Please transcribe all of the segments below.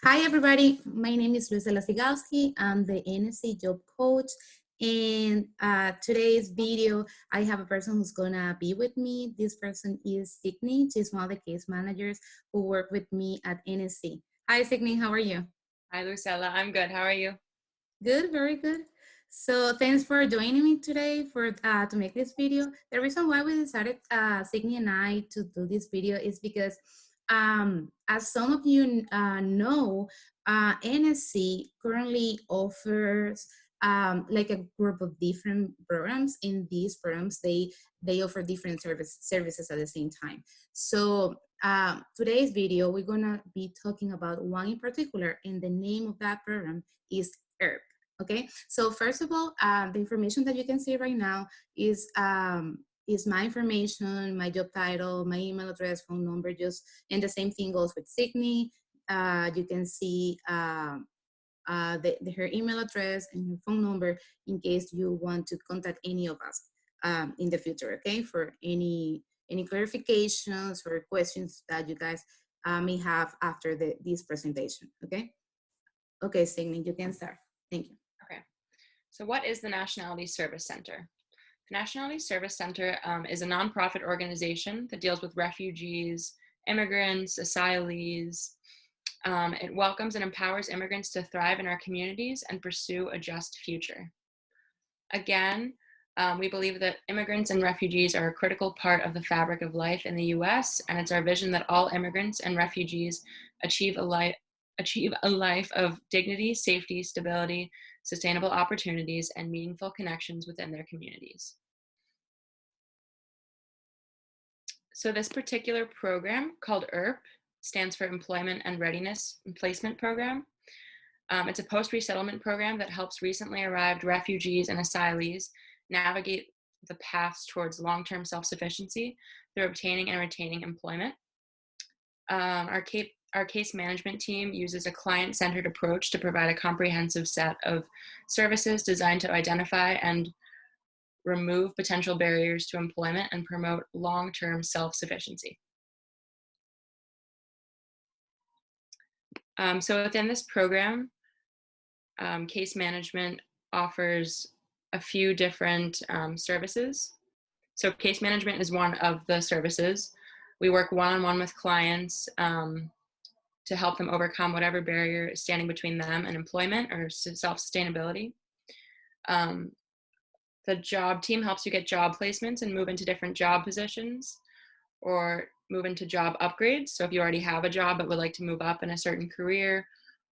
Hi, everybody. My name is Luisa Lasigalski. I'm the NSC job coach. And today's video, I have a person who's gonna be with me. This person is Sydney. She's one of the case managers who work with me at NSC. Hi, Sydney. How are you? Hi, Lucella. I'm good. How are you? Good, very good. So thanks for joining me today for to make this video. The reason why we decided, Sydney and I, to do this video is because, as some of you know, NSC currently offers like a group of different programs. In these programs, they offer different services at the same time. So today's video, we're gonna be talking about one in particular, and the name of that program is ERP. Okay, so first of all, the information that you can see right now is my information, my job title, my email address, phone number, and the same thing goes with Sydney. You can see her email address and her phone number in case you want to contact any of us in the future, okay, for any clarifications or questions that you guys may have after this presentation, okay? Okay, Sydney, you can start. Thank you. Okay. So what is the Nationality Service Center? The Nationality Service Center is a nonprofit organization that deals with refugees, immigrants, asylees. It welcomes and empowers immigrants to thrive in our communities and pursue a just future. Again, we believe that immigrants and refugees are a critical part of the fabric of life in the U.S., and it's our vision that all immigrants and refugees achieve a life of dignity, safety, stability, sustainable opportunities, and meaningful connections within their communities. So this particular program, called ERP, stands for Employment and Readiness Placement Program. It's a post-resettlement program that helps recently arrived refugees and asylees navigate the paths towards long-term self-sufficiency through obtaining and retaining employment. Our case management team uses a client-centered approach to provide a comprehensive set of services designed to identify and remove potential barriers to employment and promote long-term self-sufficiency. So within this program, case management offers a few different services. So case management is one of the services. We work one-on-one with clients to help them overcome whatever barrier is standing between them and employment or self-sustainability. The job team helps you get job placements and move into different job positions or move into job upgrades. So if you already have a job but would like to move up in a certain career,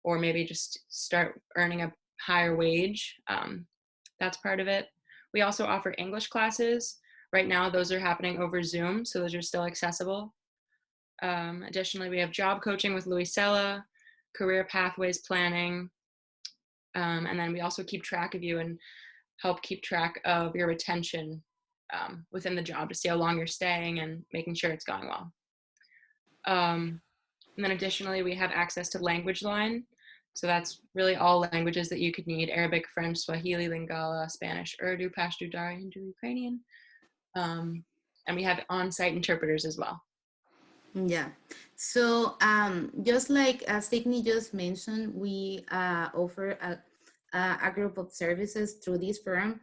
or maybe just start earning a higher wage, that's part of it. We also offer English classes. Right now, those are happening over Zoom, so those are still accessible. Additionally, we have job coaching with Luisella, career pathways planning, and then we also keep track of you and help keep track of your retention within the job to see how long you're staying and making sure it's going well. And then additionally, we have access to Language Line. So that's really all languages that you could need: Arabic, French, Swahili, Lingala, Spanish, Urdu, Pashto, Dari, Hindu, Ukrainian. And we have on-site interpreters as well. Yeah. So just like Sydney just mentioned, we offer a group of services through this program.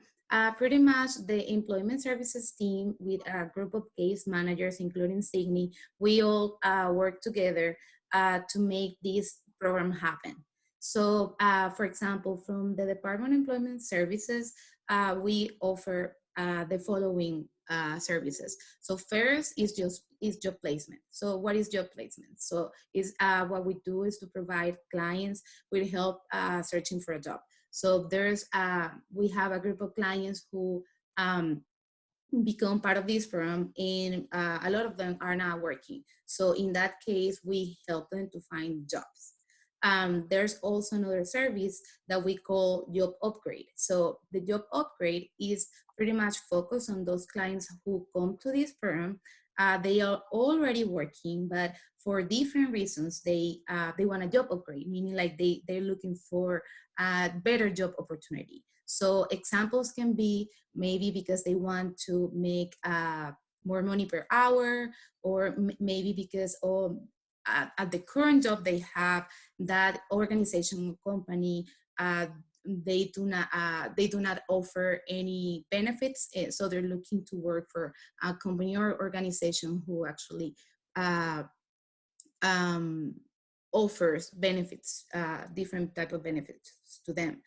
Pretty much the employment services team with a group of case managers, including Sydney, we all work together to make this program happen. So for example, from the Department of Employment Services, we offer the following services. So first is job placement. So what is job placement? So is what we do is to provide clients with help searching for a job. So we have a group of clients who become part of this program, and a lot of them are not working. So in that case, we help them to find jobs. There's also another service that we call job upgrade. So the job upgrade is pretty much focused on those clients who come to this program. They are already working, but for different reasons, they want a job upgrade, meaning like they're looking for a better job opportunity. So examples can be maybe because they want to make more money per hour, or maybe because at the current job they have, that organization or company, they do not offer any benefits, so they're looking to work for a company or organization who actually uh, um, offers benefits, different type of benefits to them,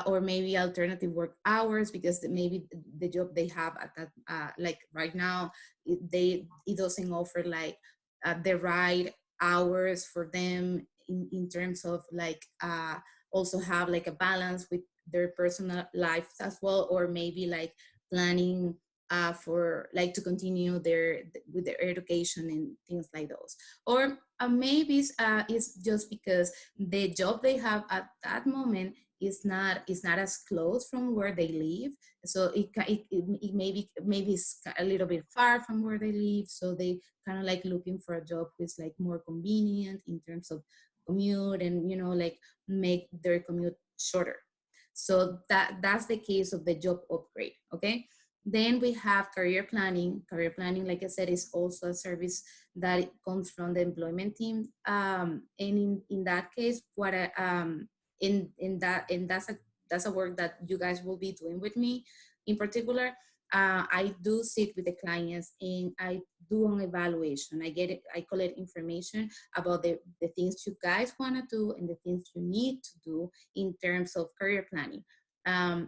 or maybe alternative work hours, because maybe the job they have at that, like right now, it doesn't offer like the right hours for them in terms of like also have like a balance with their personal lives as well, or maybe like planning for like to continue their with their education and things like those, or maybe it's just because the job they have at that moment is not as close from where they live, so it maybe it's a little bit far from where they live, so they kind of like looking for a job who's like more convenient in terms of commute, and like make their commute shorter. So that's the case of the job upgrade. Okay, then we have career planning. Career planning, like I said, is also a service that it comes from the employment team. And in that case, what in that and that's a work that you guys will be doing with me. In particular, I do sit with the clients and I do an evaluation. I collect information about the things you guys want to do and the things you need to do in terms of career planning.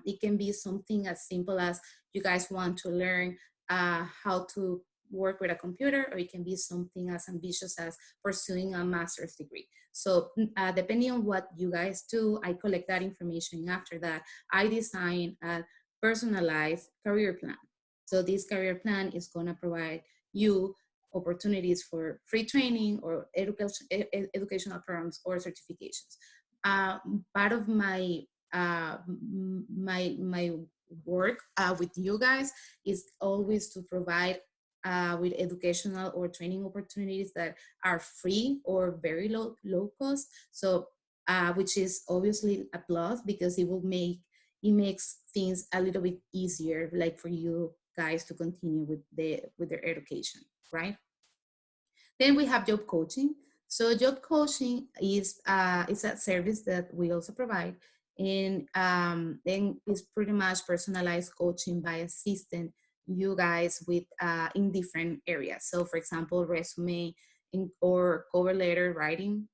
It can be something as simple as you guys want to learn how to work with a computer, or it can be something as ambitious as pursuing a master's degree. So depending on what you guys do, I collect that information. After that, I design a personalized career plan. So this career plan is going to provide you opportunities for free training or educational programs or certifications. Part of my work with you guys is always to provide with educational or training opportunities that are free or very low cost. So which is obviously a plus, because it makes things a little bit easier, like for you guys to continue with their education, right? Then we have job coaching. So job coaching is a service that we also provide, and then it's pretty much personalized coaching by assistant you guys with in different areas. So for example, resume or cover letter writing,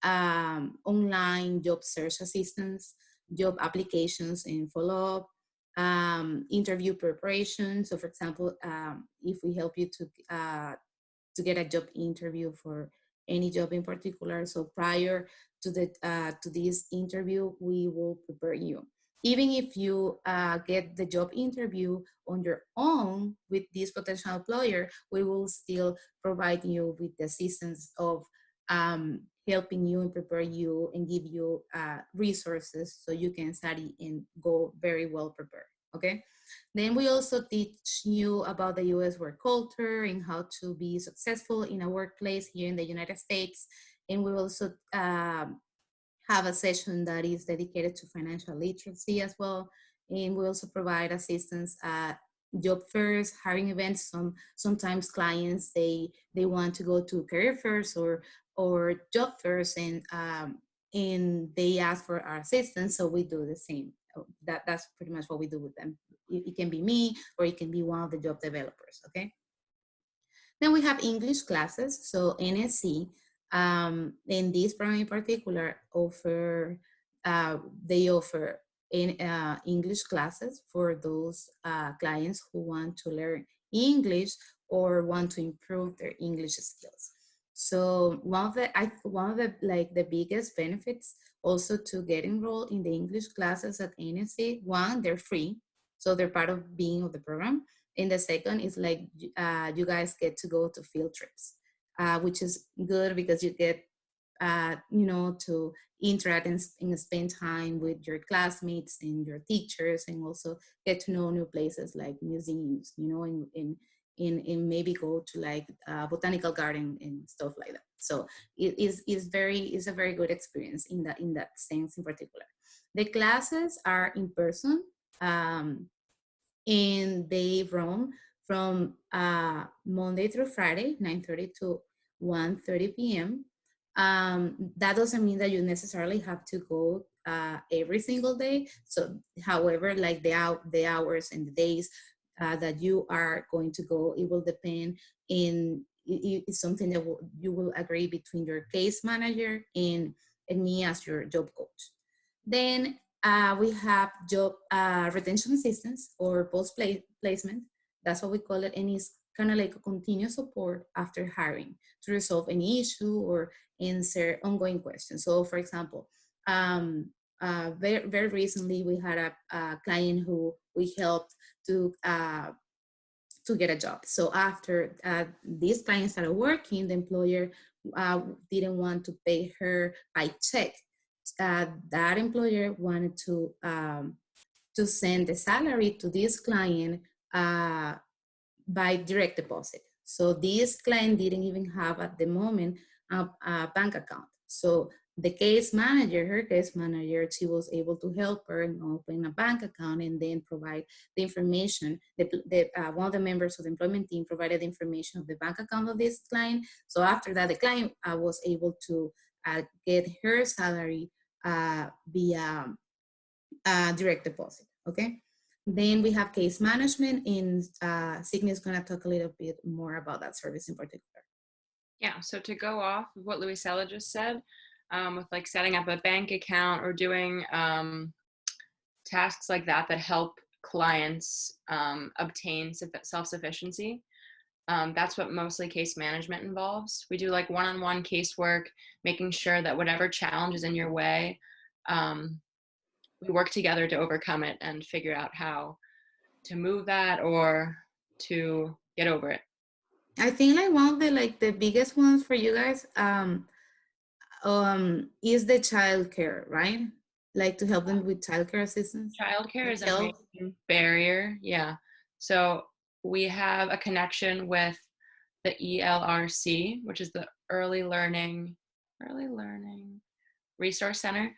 online job search assistance, job applications and follow up, interview preparation. So for example, if we help you to get a job interview for any job in particular. So prior to this interview, we will prepare you. Even if you get the job interview on your own with this potential employer, we will still provide you with the assistance of helping you and prepare you and give you resources so you can study and go very well prepared. Okay. Then we also teach you about the US work culture and how to be successful in a workplace here in the United States. And we also have a session that is dedicated to financial literacy as well. And we also provide assistance at job fairs, hiring events. Sometimes clients they want to go to career fairs or job fairs, and they ask for our assistance, so we do the same. That's pretty much what we do with them. It can be me, or it can be one of the job developers. Okay. Then we have English classes. So NSC, in this program in particular, they offer English classes for those clients who want to learn English or want to improve their English skills. So one of the like the biggest benefits also to get enrolled in the English classes at NSC, one, they're free, so they're part of being of the program. And the second is like you guys get to go to field trips, which is good because you get to interact and spend time with your classmates and your teachers, and also get to know new places like museums, and maybe go to like botanical garden and stuff like that. So it's a very good experience in that sense in particular. The classes are in person. And they run from Monday through Friday, 9:30 to 1:30 p.m. That doesn't mean that you necessarily have to go every single day. So, however, like the hours and the days that you are going to go, it will depend in it's something that you will agree between your case manager and me as your job coach. Then we have job retention assistance or post placement. That's what we call it, and it's kind of like a continuous support after hiring to resolve any issue or answer ongoing questions. So, for example, very recently we had a client who we helped to get a job. So after this client started working, the employer didn't want to pay her by check. That employer wanted to send the salary to this client uh, by direct deposit. So this client didn't even have at the moment a bank account. So the case manager, her case manager, she was able to help her and open a bank account and then provide the information. One of the members of the employment team provided the information of the bank account of this client. So after that, the client was able to get her salary via direct deposit, okay? Then we have case management, and Signy is gonna talk a little bit more about that service in particular. Yeah, so to go off of what Luisella just said, with like setting up a bank account or doing tasks like that that help clients obtain self-sufficiency, that's what mostly case management involves. We do like one-on-one casework, making sure that whatever challenge is in your way, we work together to overcome it and figure out how to move that or to get over it. I think like one of the biggest ones for you guys is the childcare, right? Like to help them with childcare assistance. Childcare is a Help. main barrier. Yeah. So we have a connection with the ELRC, which is the Early Learning Resource Center.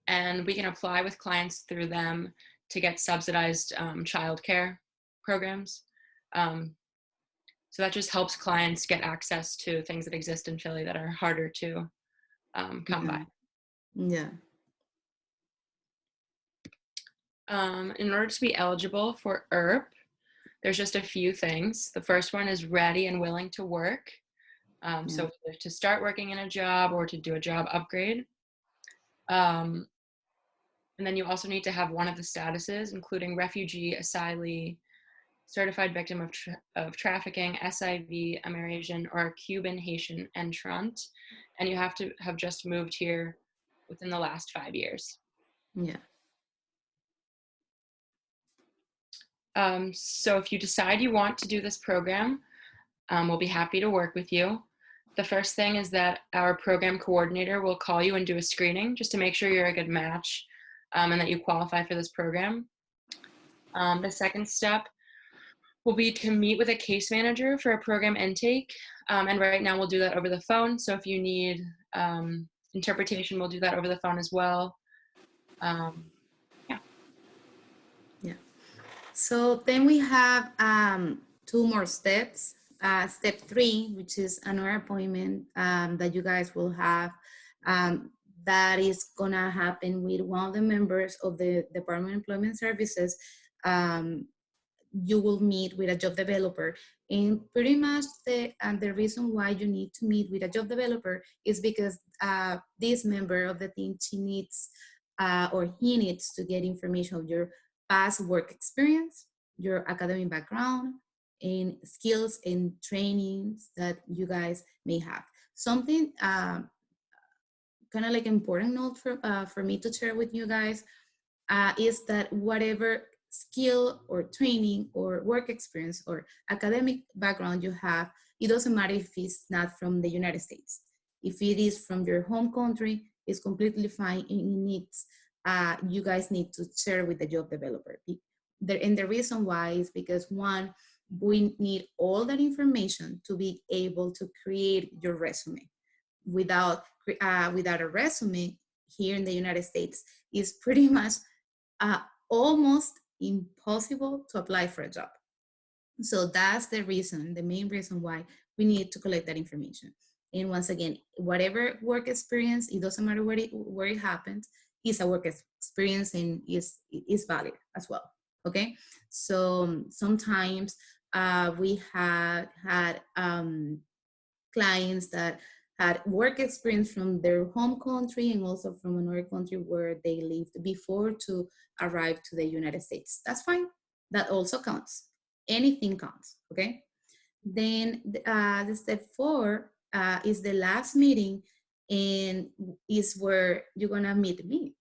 And we can apply with clients through them to get subsidized childcare programs. So that just helps clients get access to things that exist in Philly that are harder to come by. Yeah. In order to be eligible for ERP, there's just a few things. The first one is ready and willing to work. So to start working in a job or to do a job upgrade. And then you also need to have one of the statuses, including refugee, asylee, certified victim of trafficking, SIV, Amerasian, or Cuban Haitian entrant. And you have to have just moved here within the last 5 years. Yeah. So if you decide you want to do this program, we'll be happy to work with you. The first thing is that our program coordinator will call you and do a screening just to make sure you're a good match and that you qualify for this program. The second step will be to meet with a case manager for a program intake. And right now we'll do that over the phone. So if you need interpretation, we'll do that over the phone as well. Yeah. So then we have two more steps. Step 3, which is another appointment that you guys will have that is gonna happen with one of the members of the Department of Employment Services. You will meet with a job developer, and pretty much the reason why you need to meet with a job developer is because this member of the team, she needs or he needs to get information of your past work experience, your academic background, and skills and trainings that you guys may have. Something kind of like important note for me to share with you guys is that whatever skill or training or work experience or academic background you have, it doesn't matter if it's not from the United States. If it is from your home country, it's completely fine, and it needs, you guys need to share with the job developer. And the reason why is because, one, we need all that information to be able to create your resume. Without a resume here in the United States, is pretty much almost impossible to apply for a job. So that's the reason, the main reason why we need to collect that information. And once again, whatever work experience, it doesn't matter where it happens, is a work experience and is valid as well. Okay, so sometimes we had clients that had work experience from their home country and also from another country where they lived before to arrive to the United States. That's fine. That also counts. Anything counts. Okay. Then the step 4 is the last meeting, and is where you're gonna meet me,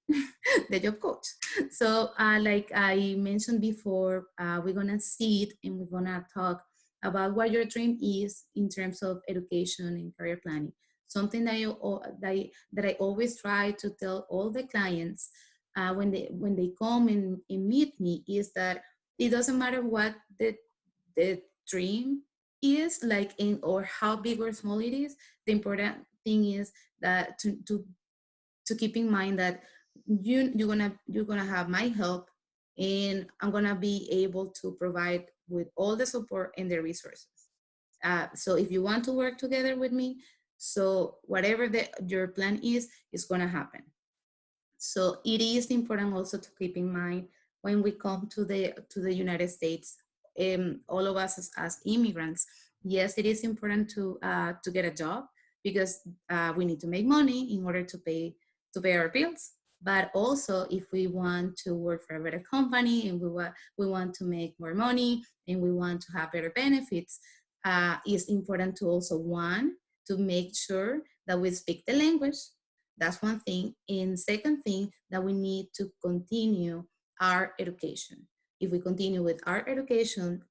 the job coach. So like I mentioned before, we're gonna sit and we're gonna talk about what your dream is in terms of education and career planning. Something that I always try to tell all the clients when they come and meet me is that it doesn't matter what the dream is like in or how big or small it is. The important thing is that to keep in mind that you're gonna have my help, and I'm gonna be able to provide with all the support and the resources. So if you want to work together with me, so whatever your plan is gonna happen. So it is important also to keep in mind when we come to the United States, all of us as immigrants. Yes, it is important to get a job because we need to make money in order to pay our bills. But also, if we want to work for a better company and we want to make more money and we want to have better benefits, it's important to also to make sure that we speak the language. That's one thing. And second thing, that we need to continue our education. If we continue with our education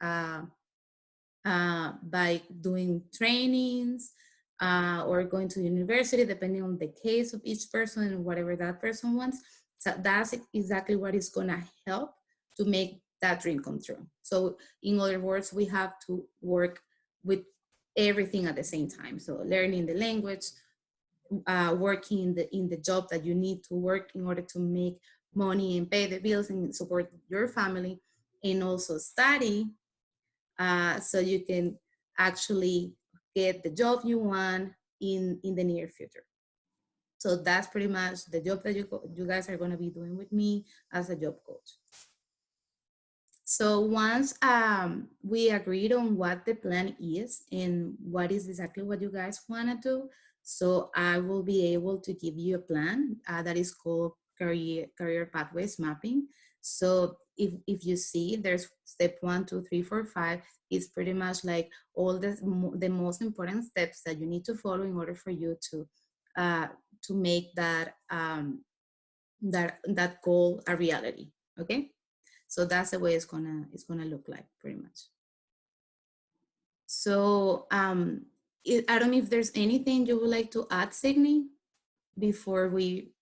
by doing trainings or going to university, depending on the case of each person and whatever that person wants, so that's exactly what is going to help to make that dream come true. So in other words, we have to work with everything at the same time. So learning the language, working in the job that you need to work in order to make money and pay the bills and support your family, and also study so you can actually get the job you want in the near future. So that's pretty much the job that you guys are going to be doing with me as a job coach. So once we agreed on what the plan is and what is exactly what you guys want to do, so I will be able to give you a plan that is called career pathways mapping. So if you see, there's step 1, 2, 3, 4, 5. It's pretty much like all the most important steps that you need to follow in order for you to make that goal a reality. Okay. So that's the way it's gonna look like pretty much. So I don't know if there's anything you would like to add, Sydney, before we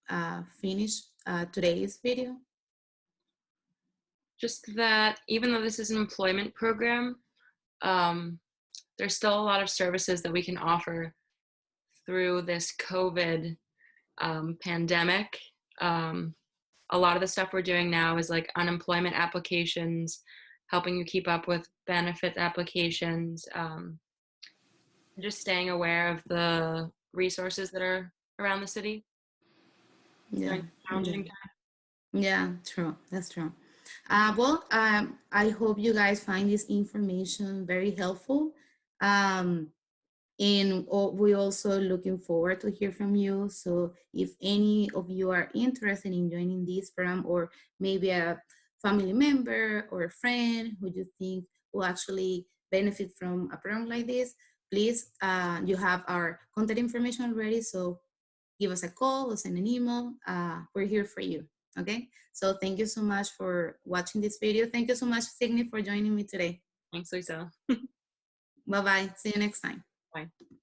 finish today's video. Just that even though this is an employment program, there's still a lot of services that we can offer through this COVID pandemic. A lot of the stuff we're doing now is like unemployment applications, helping you keep up with benefit applications, just staying aware of the resources that are around the city. Yeah. Challenging time. Yeah, true. That's true. I hope you guys find this information very helpful. And we're also looking forward to hear from you. So if any of you are interested in joining this program, or maybe a family member or a friend who you think will actually benefit from a program like this, please, you have our contact information already. So give us a call or send an email. We're here for you. Okay. So thank you so much for watching this video. Thank you so much, Signy, for joining me today. Thanks, Lisa. Bye-bye. See you next time. Bye.